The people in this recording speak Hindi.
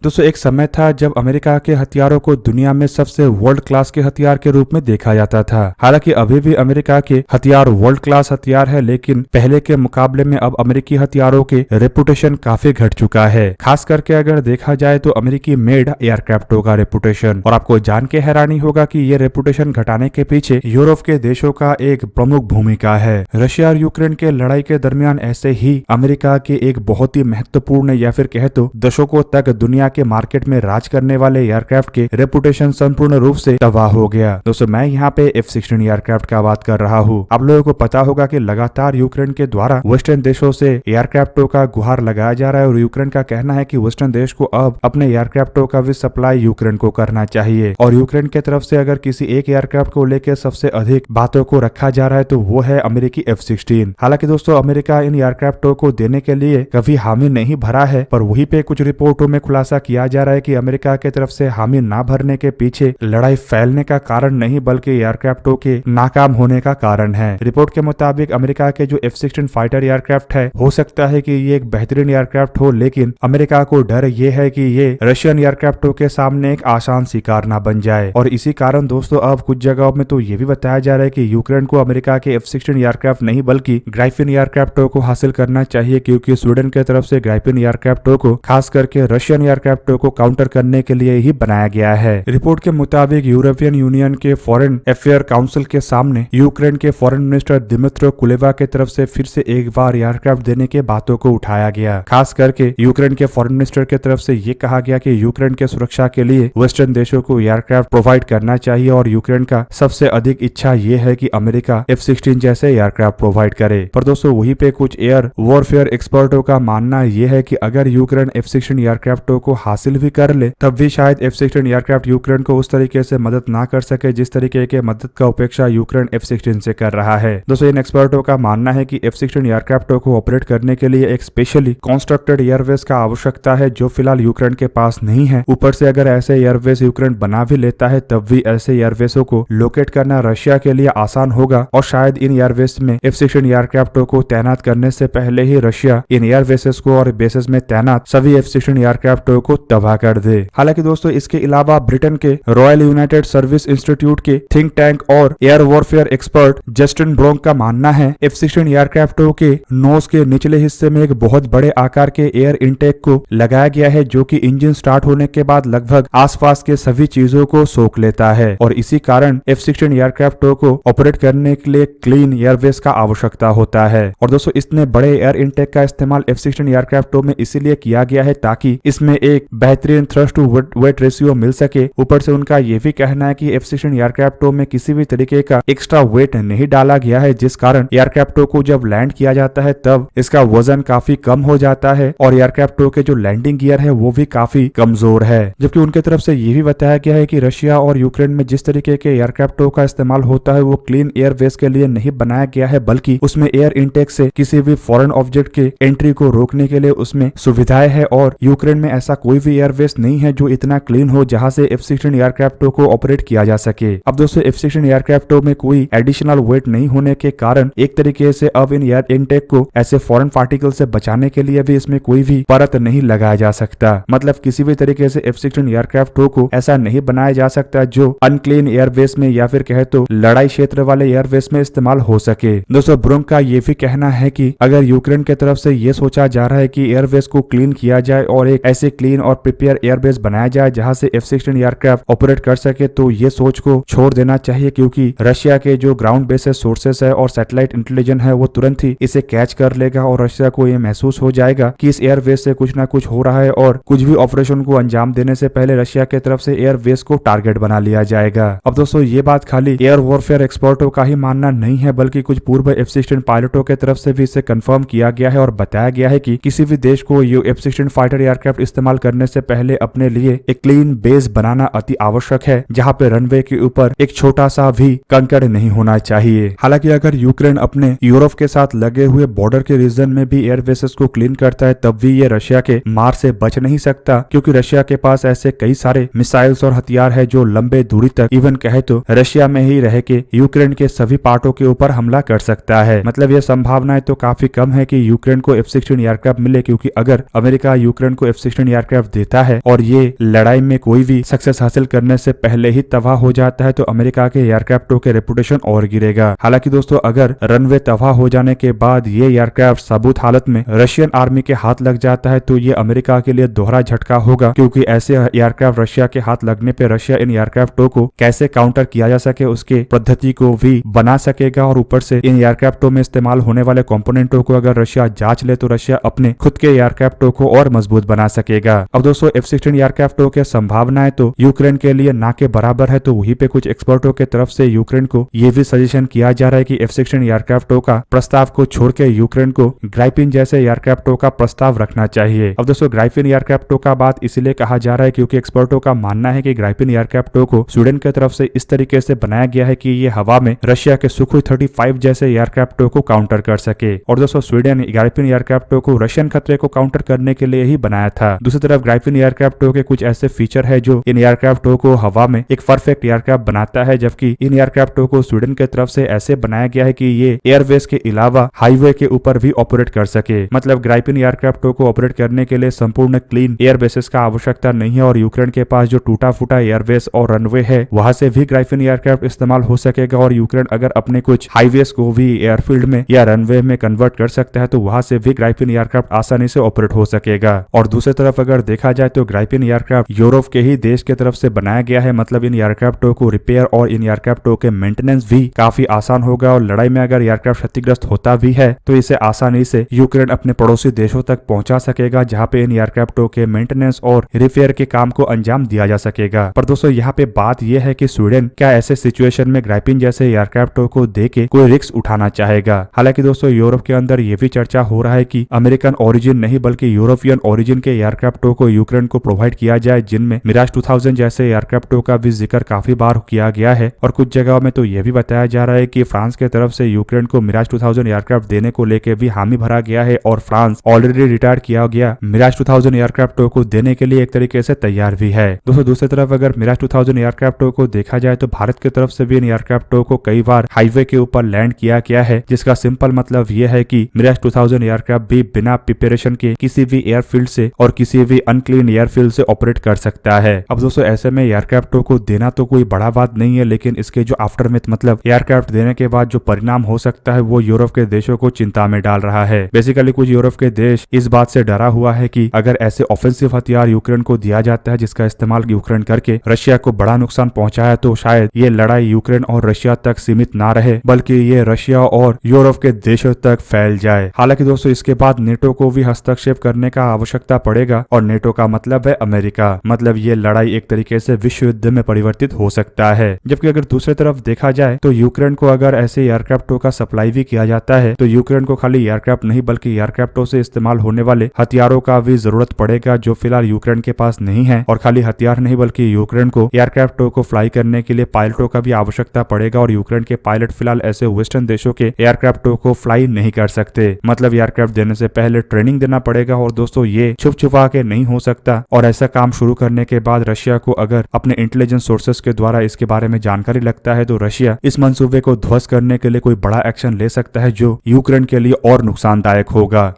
दोस्तों एक समय था जब अमेरिका के हथियारों को दुनिया में सबसे वर्ल्ड क्लास के हथियार के रूप में देखा जाता था। हालांकि अभी भी अमेरिका के हथियार वर्ल्ड क्लास हथियार है, लेकिन पहले के मुकाबले में अब अमेरिकी हथियारों के रेपुटेशन काफी घट चुका है। खास करके अगर देखा जाए तो अमेरिकी मेड एयरक्राफ्टों का रेपुटेशन। और आपको जान के हैरानी होगा कि ये रेपुटेशन घटाने के पीछे यूरोप के देशों का एक प्रमुख भूमिका है। रशिया और यूक्रेन के लड़ाई के दरमियान ऐसे ही अमेरिका के एक बहुत ही महत्वपूर्ण या फिर कहे तो दशकों तक दुनिया के मार्केट में राज करने वाले एयरक्राफ्ट के रेपुटेशन संपूर्ण रूप से तबाह हो गया। दोस्तों मैं यहाँ पे F-16 एयरक्राफ्ट का बात कर रहा हूँ। आप लोगों को पता होगा कि लगातार यूक्रेन के द्वारा वेस्टर्न देशों से एयरक्राफ्टों का गुहार लगाया जा रहा है और यूक्रेन का कहना है कि वेस्टर्न देश को अब अपने एयरक्राफ्टों का भी सप्लाई यूक्रेन को करना चाहिए। और यूक्रेन की तरफ से अगर किसी एक एयरक्राफ्ट को लेकर सबसे अधिक बातों को रखा जा रहा है तो वो है अमेरिकी F-16। हालांकि दोस्तों अमेरिका इन एयरक्राफ्टों को देने के लिए कभी हामी नहीं भरा है, पर वहीं पे कुछ रिपोर्टों में खुलासा किया जा रहा है कि अमेरिका की तरफ से हामी ना भरने के पीछे लड़ाई फैलने का कारण नहीं बल्कि एयरक्राफ्टों के नाकाम होने का कारण है। रिपोर्ट के मुताबिक अमेरिका के जो F-16 फाइटर एयरक्राफ्ट है, हो सकता है कि ये एक बेहतरीन एयरक्राफ्ट हो, लेकिन अमेरिका को डर ये है कि ये रशियन एयरक्राफ्टों के सामने एक आसान शिकार ना बन जाए। और इसी कारण दोस्तों अब कुछ जगहों में तो ये भी बताया जा रहा है कि यूक्रेन को अमेरिका के F-16 एयरक्राफ्ट नहीं बल्कि ग्राइफिन एयरक्राफ्टों को हासिल करना चाहिए, क्योंकि स्वीडन की तरफ से ग्राइफिन एयरक्राफ्टों को खास करके रशियन एयरक्राफ्टों को काउंटर करने के लिए ही बनाया गया है। रिपोर्ट के मुताबिक यूरोपियन यूनियन के फॉरेन अफेयर काउंसिल के सामने यूक्रेन के फॉरेन मिनिस्टर दिमित्रो कुलेबा की तरफ से फिर से एक बार एयरक्राफ्ट देने के बातों को उठाया गया। खास करके यूक्रेन के फॉरेन मिनिस्टर की तरफ से ये कहा गया कि यूक्रेन के सुरक्षा के लिए वेस्टर्न देशों को एयरक्राफ्ट प्रोवाइड करना चाहिए और यूक्रेन का सबसे अधिक इच्छा ये है कि अमेरिका F-16 जैसे एयरक्राफ्ट प्रोवाइड करे। पर दोस्तों वहीं पे कुछ एयर वॉरफेयर एक्सपर्टों का मानना यह है कि अगर यूक्रेन F-16 एयरक्राफ्टों को हासिल भी कर ले तब भी शायद F-16 एयरक्राफ्ट यूक्रेन को उस तरीके से मदद ना कर सके जिस तरीके के मदद का अपेक्षा यूक्रेन F-16 से कर रहा है। दोस्तों इन एक्सपर्टों का मानना है कि F-16 एयरक्राफ्टों को ऑपरेट करने के लिए एक स्पेशली कंस्ट्रक्टेड एयरवेस का आवश्यकता है, जो फिलहाल यूक्रेन के पास नहीं है। ऊपर से अगर ऐसे एयरवेस यूक्रेन बना भी लेता है तब भी ऐसे एयरवेसों को लोकेट करना रशिया के लिए आसान होगा और शायद इन एयरवेस में F-16 एयरक्राफ्टों को तैनात करने से पहले ही रशिया इन एयरवेसेस को और बेसेस में तैनात सभी F-16 एयरक्राफ्टों को तबाह कर दे। हालांकि दोस्तों इसके अलावा ब्रिटेन के रॉयल यूनाइटेड सर्विस इंस्टीट्यूट के थिंक टैंक और एयर वॉरफेयर एक्सपर्ट जस्टिन ब्रोंक का मानना है F-16 एयरक्राफ्टों के नोज के निचले हिस्से में एक बहुत बड़े आकार के एयर इनटेक को लगाया गया है, जो कि इंजन स्टार्ट होने के बाद लगभग आसपास के सभी चीजों को सोख लेता है और इसी कारण F-16 एयरक्राफ्टों को ऑपरेट करने के लिए क्लीन एयरवेस का आवश्यकता होता है। और दोस्तों इतने बड़े एयर इनटेक का इस्तेमाल F-16 एयरक्राफ्टों में इसीलिए किया गया है ताकि इसमें एक बेहतरीन थ्रस्ट टू वेट रेशियो मिल सके। ऊपर से उनका यह भी कहना है कि F-16 एयरक्राफ्टों में किसी भी तरीके का एक्स्ट्रा वेट नहीं डाला गया है, जिस कारण एयरक्राफ्टों को जब लैंड किया जाता है तब इसका वजन काफी कम हो जाता है और एयरक्राफ्टों के जो लैंडिंग गियर है वो भी काफी कमजोर है। जबकि उनके तरफ से ये भी बताया गया है कि रशिया और यूक्रेन में जिस तरीके के एयरक्राफ्टों का इस्तेमाल होता है वो क्लीन एयरवेस के लिए नहीं बनाया गया है, बल्कि उसमें एयर इनटेक से किसी भी फॉरेन ऑब्जेक्ट के एंट्री को रोकने के लिए उसमें सुविधाएं है। और यूक्रेन में ऐसा कोई भी एयरवेस नहीं है जो इतना क्लीन हो जहां से F-16 एयरक्राफ्टों को ऑपरेट किया जा सके। अब दोस्तों F-16 एयरक्राफ्टों में कोई एडिशनल वेट नहीं होने के कारण एक तरीके से अब इन एयर इनटेक को ऐसे फॉरेन पार्टिकल से बचाने के लिए भी इसमें कोई भी परत नहीं लगाया जा सकता। मतलब किसी भी तरीके से F-16 एयरक्राफ्टों को ऐसा नहीं बनाया जा सकता जो अनक्लीन एयरवेस में या फिर कहे तो लड़ाई क्षेत्र वाले एयरवेस में इस्तेमाल हो सके। दोस्तों ब्रोंक का ये भी कहना है कि अगर यूक्रेन की तरफ से ये सोचा जा रहा है कि एयरवेस को क्लीन किया जाए और एक ऐसे क्लीन और प्रिपेयर एयरबेस बनाया जाए जहां से F-16 एयरक्राफ्ट ऑपरेट कर सके, तो ये सोच को छोड़ देना चाहिए, क्योंकि रशिया के जो ग्राउंड बेस्ड सोर्सेस है और सैटेलाइट इंटेलिजेंस है वो तुरंत ही इसे कैच कर लेगा और रशिया को ये महसूस हो जाएगा कि इस एयरबेस से कुछ ना कुछ हो रहा है और कुछ भी ऑपरेशन को अंजाम देने से पहले रशिया की तरफ से एयरबेस को टारगेट बना लिया जाएगा। अब दोस्तों ये बात खाली एयर वॉरफेयर एक्सपर्टों का ही मानना नहीं है, बल्कि कुछ पूर्व F-16 पायलटों की तरफ से भी इसे कंफर्म किया गया है और बताया गया है कि किसी भी देश को ये F-16 फाइटर एयरक्राफ्ट इस्तेमाल करने से पहले अपने लिए एक क्लीन बेस बनाना अति आवश्यक है, जहां पे रनवे के ऊपर एक छोटा सा भी कंकड़ नहीं होना चाहिए। हालांकि अगर यूक्रेन अपने यूरोप के साथ लगे हुए बॉर्डर के रीजन में भी एयरबेसेस को क्लीन करता है तब भी ये रशिया के मार से बच नहीं सकता, क्योंकि रशिया के पास ऐसे कई सारे मिसाइल्स और हथियार है जो लंबे दूरी तक इवन कहे तो रशिया में ही रह के यूक्रेन के सभी पार्टों के ऊपर हमला कर सकता है। मतलब ये संभावनाएं तो काफी कम है कि यूक्रेन को F-16 एयरक्राफ्ट मिले, क्योंकि अगर अमेरिका यूक्रेन को F-16 एयरक्राफ्ट एयरक्राफ्ट देता है और ये लड़ाई में कोई भी सक्सेस हासिल करने से पहले ही तबाह हो जाता है तो अमेरिका के एयरक्राफ्टों के रेपुटेशन और गिरेगा। हालांकि दोस्तों अगर रनवे तबाह हो जाने के बाद ये एयरक्राफ्ट सबूत हालत में रशियन आर्मी के हाथ लग जाता है तो ये अमेरिका के लिए दोहरा झटका होगा, क्योंकि ऐसे एयरक्राफ्ट रशिया के हाथ लगने पे रशिया इन एयरक्राफ्टों को कैसे काउंटर किया जा सके उसके पद्धति को भी बना सकेगा और ऊपर से इन एयरक्राफ्टों में इस्तेमाल होने वाले कंपोनेंटों को अगर रशिया जांच ले तो रशिया अपने खुद के एयरक्राफ्टों को और मजबूत बना सकेगा। अब दोस्तों F-16 एयरक्राफ्टों के संभावनाएं तो यूक्रेन के लिए ना के बराबर है, तो वहीं पे कुछ एक्सपर्टों के तरफ से यूक्रेन को ये भी सजेशन किया जा रहा है कि F-16 एयरक्राफ्टों का प्रस्ताव को छोड़ के यूक्रेन को ग्राइपिन जैसे एयरक्राफ्टों का प्रस्ताव रखना चाहिए। अब दोस्तों ग्राइपिन एयरक्राफ्टों का बात इसलिए कहा जा रहा है क्योंकि एक्सपर्टों का मानना है कि ग्राइपिन एयरक्राफ्टों को स्वीडन की तरफ से इस तरीके से बनाया गया है कि ये हवा में रशिया के सुखोई 35 जैसे एयरक्राफ्टों को काउंटर कर सके। और दोस्तों स्वीडन ग्राइपिन एयरक्राफ्टों को रशियन खतरे को काउंटर करने के लिए ही बनाया था। दूसरी तरफ ग्राइपिन एयरक्राफ्टों के कुछ ऐसे फीचर है जो इन एयरक्राफ्टों को हवा में एक परफेक्ट एयरक्राफ्ट बनाता है, जबकि इन एयरक्राफ्टों को स्वीडन की तरफ से ऐसे बनाया गया है कि ये एयरवेज के अलावा हाईवे के ऊपर भी ऑपरेट कर सके। मतलब ग्राइपिन एयरक्राफ्टों को ऑपरेट करने के लिए संपूर्ण क्लीन एयर बेसिस का आवश्यकता नहीं है और यूक्रेन के पास जो टूटा फूटा एयरवेज और रनवे है वहां से भी ग्राइपिन एयरक्राफ्ट इस्तेमाल हो सकेगा और यूक्रेन अगर अपने कुछ हाईवेज को भी एयरफील्ड में या रनवे में कन्वर्ट कर सकता है तो वहां से भी ग्राइपिन एयरक्राफ्ट आसानी से ऑपरेट हो सकेगा। और दूसरी तरफ अगर देखा जाए तो ग्राइपिन एयरक्राफ्ट यूरोप के ही देश की तरफ से बनाया गया है। मतलब इन एयरक्राफ्टों को रिपेयर और इन एयरक्राफ्टों के मेंटेनेंस भी काफी आसान होगा और लड़ाई में अगर एयरक्राफ्ट क्षतिग्रस्त होता भी है तो इसे आसानी से यूक्रेन अपने पड़ोसी देशों तक पहुंचा सकेगा, जहां पे इन एयरक्राफ्टों के मेंटेनेंस और रिपेयर के काम को अंजाम दिया जा सकेगा। पर दोस्तों यहाँ पे बात यह है कि स्वीडन क्या ऐसे सिचुएशन में ग्राइपिन जैसे एयरक्राफ्टों को देके कोई रिस्क उठाना चाहेगा। हालांकि दोस्तों यूरोप के अंदर ये भी चर्चा हो रहा है कि अमेरिकन ओरिजिन नहीं बल्कि यूरोपियन ओरिजिन के एयरक्राफ्टों को यूक्रेन को प्रोवाइड किया जाए, जिनमें मिराज 2000 जैसे एयरक्राफ्टों का भी जिक्र काफी बार किया गया है। और कुछ जगहों में तो यह भी बताया जा रहा है कि फ्रांस के तरफ से यूक्रेन को मिराज 2000 एयरक्राफ्ट देने को लेकर भी हामी भरा गया है और फ्रांस ऑलरेडी रिटायर किया गया मिराज 2000 एयरक्राफ्टों को देने के लिए एक तरीके से तैयार भी है। दोस्तों दूसरी तरफ अगर मिराज 2000 एयरक्राफ्टों को देखा जाए तो भारत की तरफ से भी इन एयरक्राफ्टों को कई बार हाईवे के ऊपर लैंड किया गया है, जिसका सिंपल मतलब यह है कि मिराज 2000 एयरक्राफ्ट भी बिना प्रिपरेशन के किसी भी एयरफील्ड से और किसी भी अनक्लीन एयरफील्ड से ऑपरेट कर सकता है। अब दोस्तों ऐसे में एयरक्राफ्टों को देना तो कोई बड़ा बात नहीं है, लेकिन इसके जो आफ्टरमेथ मतलब एयरक्राफ्ट देने के बाद जो परिणाम हो सकता है वो यूरोप के देशों को चिंता में डाल रहा है। बेसिकली कुछ यूरोप के देश इस बात से डरा हुआ है कि अगर ऐसे ऑफेंसिव हथियार यूक्रेन को दिया जाता है जिसका इस्तेमाल यूक्रेन करके रशिया को बड़ा नुकसान पहुंचाया तो शायद ये लड़ाई यूक्रेन और रशिया तक सीमित ना रहे बल्कि ये रशिया और यूरोप के देशों तक फैल जाए। हालांकि दोस्तों इसके बाद नेटो को भी हस्तक्षेप करने का आवश्यकता पड़ेगा और नेटो का मतलब है अमेरिका। मतलब ये लड़ाई एक तरीके से विश्व युद्ध में परिवर्तित हो सकता है। जबकि अगर दूसरी तरफ देखा जाए तो यूक्रेन को अगर ऐसे एयरक्राफ्टों का सप्लाई भी किया जाता है तो यूक्रेन को खाली एयरक्राफ्ट नहीं बल्कि एयरक्राफ्टों से इस्तेमाल होने वाले हथियारों का भी जरूरत पड़ेगा जो फिलहाल यूक्रेन के पास नहीं है। और खाली हथियार नहीं बल्कि यूक्रेन को एयरक्राफ्टों को फ्लाई करने के लिए पायलटों का भी आवश्यकता पड़ेगा और यूक्रेन के पायलट फिलहाल ऐसे वेस्टर्न देशों के एयरक्राफ्टों को फ्लाई नहीं कर सकते। मतलब एयरक्राफ्ट देने से पहले ट्रेनिंग देना पड़ेगा और दोस्तों ये छुप छुपा के नहीं हो सकता। और ऐसा काम शुरू करने के बाद रशिया को अगर अपने इंटेलिजेंस सोर्सेस के द्वारा इसके बारे में जानकारी लगता है तो रशिया इस मंसूबे को ध्वस्त करने के लिए कोई बड़ा एक्शन ले सकता है जो यूक्रेन के लिए और नुकसानदायक होगा।